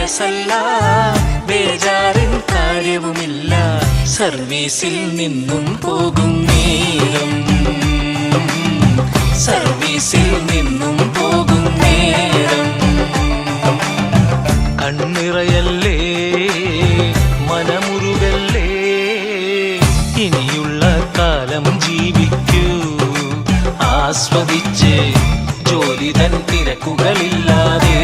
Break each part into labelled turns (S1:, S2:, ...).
S1: വയസ്സല്ല, ബേജാറിൻ കാര്യവുമില്ല. സർവീസിൽ നിന്നും പോകും നേരം, സർവീസിൽ നിന്നും പോകും നേരം. കണ്ണിറയല്ലേ മനമുരുകല്ലേ, ഇനിയുള്ള കാലം ജീവിക്കൂ ആസ്വദിച്ച്, ജോലി തൻ തിരക്കുകളില്ലാതെ.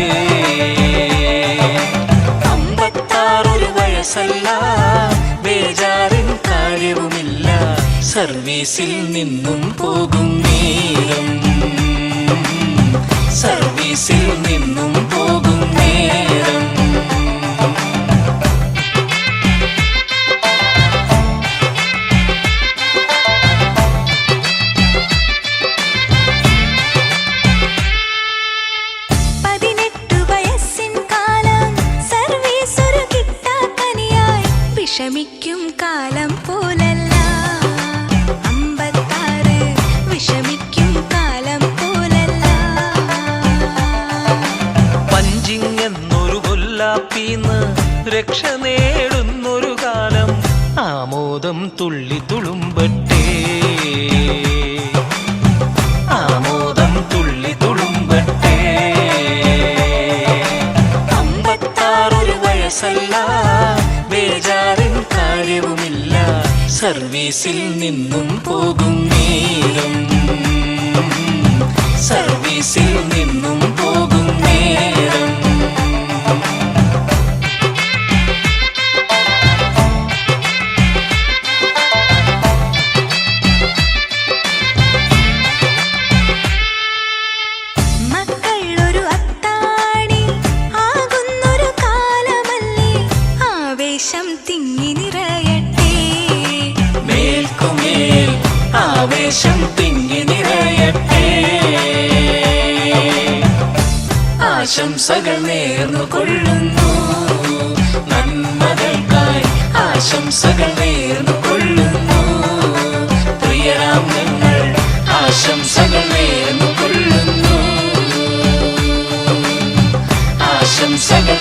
S1: 56 വയസ്സല്ല, ബേജാറിൻ കാര്യവുമില്ല. സർവീസിൽ നിന്നും പോകും നേരം, സർവീസിൽ നിന്നും പോകും നേരം.
S2: വിഷമിക്കും കാലം പോലല്ല 56, വിഷമിക്കും കാലം പോലല്ല.
S1: പഞ്ചിങ് എന്നൊരു കൊല്ലാപ്പീന്ന് രക്ഷ നേടുന്നൊരു കാലം, ആമോദം തുള്ളി തുളുമ്പട്ടെ, ആമോദം തുള്ളി തുളുമ്പട്ടെ. 56 വയസ്സല്ല, ബേജാറിൻ കാര്യവുമില്ല. സർവീസിൽ നിന്നും പോകും നേരം, സർവീസിൽ നിന്നും പോകും നേരം.
S2: മക്കളൊരു അത്താണി ആകുന്നൊരു കാലമല്ലേ, ആവേശം തിങ്ങി നിറയട്ടെ,
S1: മേൽക്കുമേൽ ആവേശം തിങ്ങി നിറയട്ടെ. ആശംസകൾ നേർന്നു കൊള്ളുന്നു, നന്മകൾക്കായി ആശംസകൾ നേർന്നു കൊള്ളുന്നു. പ്രിയരാം ഞങ്ങൾ ആശംസകൾ നേർന്നു കൊള്ളുന്നു, ആശംസകൾ